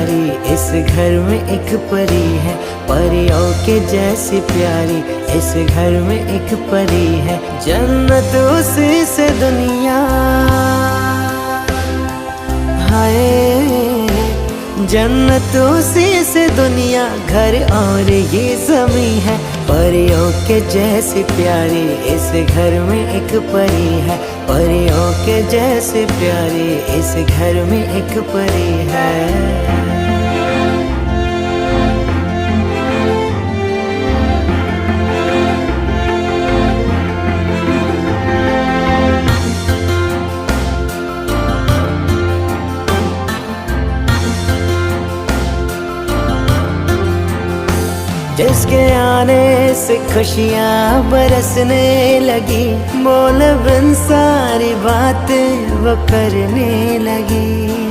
प्यारी, इस घर में एक परी है, परियों के जैसी प्यारी, इस घर में एक परी है। जन्नत उसी से दुनिया, हाय जन्नत उसी से दुनिया, घर और ये ज़मीं है, परियों के जैसी प्यारी, इस घर में एक परी है, परियों के जैसी प्यारी, इस घर में एक परी है। जिसके आने से खुशियाँ बरसने लगी, बोल बिन सारी बातें वो करने लगी।